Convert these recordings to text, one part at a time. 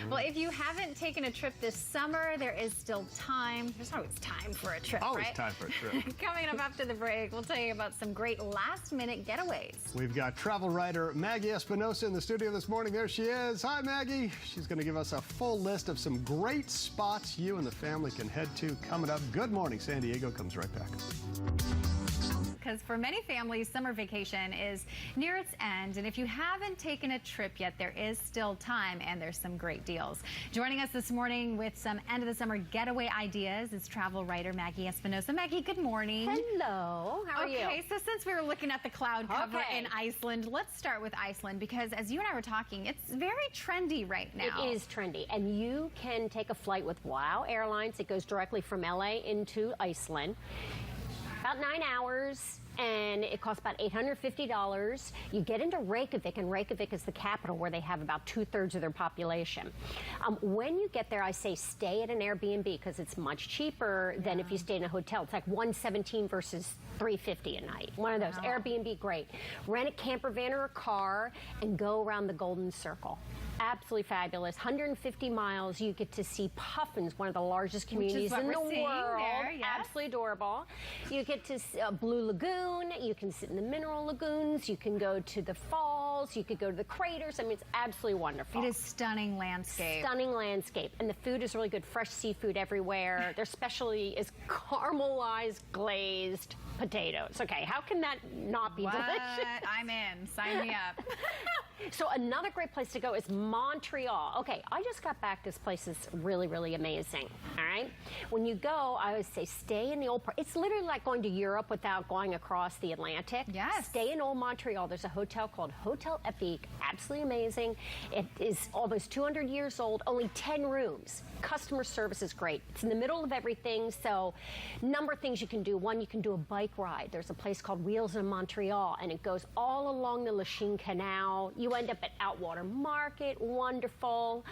Well, if you haven't taken a trip this summer, there is still time. There's always time for a trip, Always right? time for a trip. Coming up after the break, we'll tell you about some great last-minute getaways. We've got travel writer Maggie Espinosa in the studio this morning. There she is. Hi, Maggie. She's going to give us a full list of some great spots you and the family can head to coming up. Good morning, San Diego comes right back. Because for many families, summer vacation is near its end. And if you haven't taken a trip yet, there is still time and there's some great deals. Joining us this morning with some end of the summer getaway ideas is travel writer Maggie Espinosa. Maggie, good morning. Hello, how are you? Okay, so since we were looking at the cloud cover in Iceland, let's start with Iceland because as you and I were talking, it's very trendy right now. It is trendy, and you can take a flight with WOW Airlines. It goes directly from LA into Iceland. About 9 hours, and it costs about $850. You get into Reykjavik, and Reykjavik is the capital where they have about 2/3 of their population. When you get there, I say stay at an Airbnb because it's much cheaper than if you stay in a hotel. It's like $117 versus $350 a night. One of those. Airbnb, great. Rent a camper van or a car and go around the Golden Circle. Absolutely fabulous. 150 miles. You get to see puffins, one of the largest communities in the world. Absolutely adorable. You get to see Blue Lagoon. You can sit in the mineral lagoons. You can go to the falls. You could go to the craters. I mean, it's absolutely wonderful. It is stunning landscape. Stunning landscape. And the food is really good. Fresh seafood everywhere. Their specialty is caramelized glazed potatoes. Okay, how can that not be delicious? I'm in. Sign me up. So another great place to go is Montreal. Okay, I just got back. This place is really, really amazing. All right? When you go, I always say stay in the old part. It's literally like going to Europe without going across the Atlantic. Yes. Stay in old Montreal. There's a hotel called Hotel Epique. Absolutely amazing. It is almost 200 years old, only 10 rooms. Customer service is great. It's in the middle of everything, so number of things you can do. One, you can do a bike ride. There's a place called Wheels in Montreal, and it goes all along the Lachine Canal. You end up at Outwater Market, wonderful.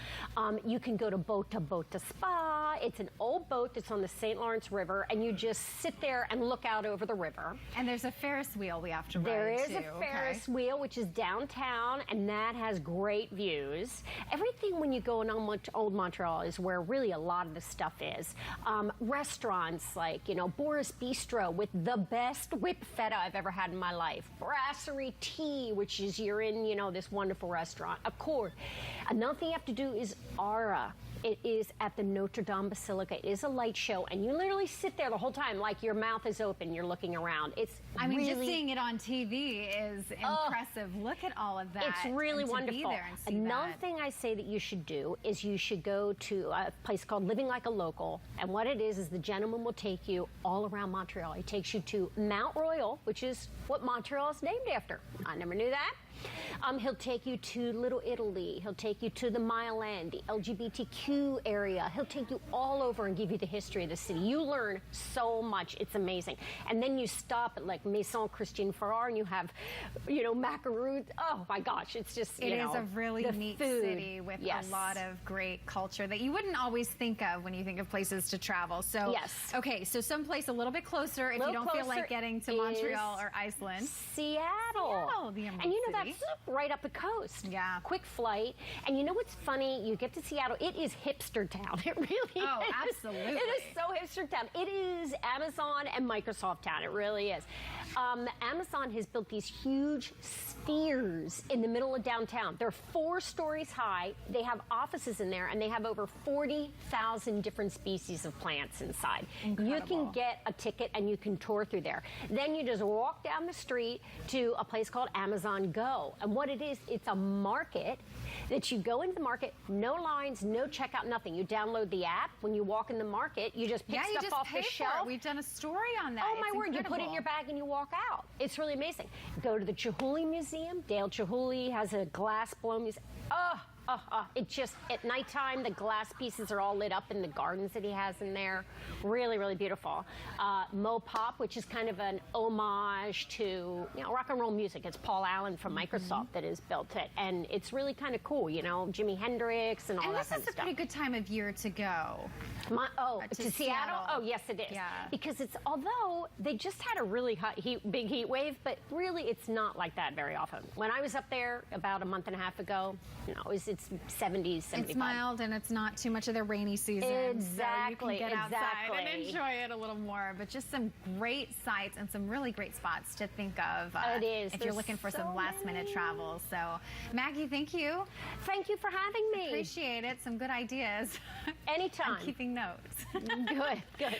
You can go to boat to spa. It's an old boat that's on the St. Lawrence River, and you just sit there and look out over the river. And there's a Ferris wheel we have to ride There is too. a Ferris wheel, which is downtown, and that has great views. Everything when you go in old Montreal is where really a lot of the stuff is. Restaurants like, Boris Bistro with the best whipped feta I've ever had in my life. Brasserie Tea, which is you're in, this wonderful restaurant. Of course, another thing you have to do is Aura. It is at the Notre Dame Basilica. It is a light show, and you literally sit there the whole time like your mouth is open. You're looking around. I mean, just seeing it on TV is impressive. Look at all of that. It's really wonderful. Be there and see Another thing I say that you should do is you should go to a place called Living Like a Local, and what it is the gentleman will take you all around Montreal. He takes you to Mount Royal, which is what Montreal is named after. I never knew that. He'll take you to Little Italy. He'll take you to the Mile End, the LGBTQ area. He'll take you all over and give you the history of the city. You learn so much. It's amazing. And then you stop at like Maison Christian Ferrar and you have, macaroons. Oh my gosh, it's just, It is a really neat city with a lot of great culture that you wouldn't always think of when you think of places to travel. So, okay, so someplace a little bit closer if you don't feel like getting to Montreal or Iceland. Seattle, the Emerald and City. that's right up the coast. Yeah. Quick flight. And you know what's funny? You get to Seattle. It is hipster town. It really is. Oh, absolutely. It is so hipster town. It is Amazon and Microsoft town. It really is. Amazon has built these huge spheres in the middle of downtown. They're 4 stories high. They have offices in there, and they have over 40,000 different species of plants inside. Incredible. You can get a ticket, and you can tour through there. Then you just walk down the street to a place called Amazon Go. And what it is, it's a market that you go into the market, no lines, no checkout, nothing. You download the app. When you walk in the market, you just pick stuff off the shelf. We've done a story on that. Oh, my word. You put it in your bag and you walk out. It's really amazing. Go to the Chihuly Museum. Dale Chihuly has a glass blow museum. It just, at nighttime, the glass pieces are all lit up in the gardens that he has in there. Really, really beautiful. Mopop, which is kind of an homage to, rock and roll music. It's Paul Allen from Microsoft that has built it. And it's really kind of cool, Jimi Hendrix and all that kind of stuff. And this is a pretty good time of year to go. To Seattle? Oh, yes, it is. Yeah. Because although they just had a really big heat wave, but really it's not like that very often. When I was up there about a month and a half ago, it was it's 70s, 75. It's mild and it's not too much of the rainy season. Exactly, So you can get outside and exactly. enjoy it a little more. But just some great sights and some really great spots to think of It is. if you're There's looking for some so last-minute many. travel. So, Maggie, thank you. Thank you for having me. Appreciate it. Some good ideas. Anytime. I'm keeping notes. Good, good.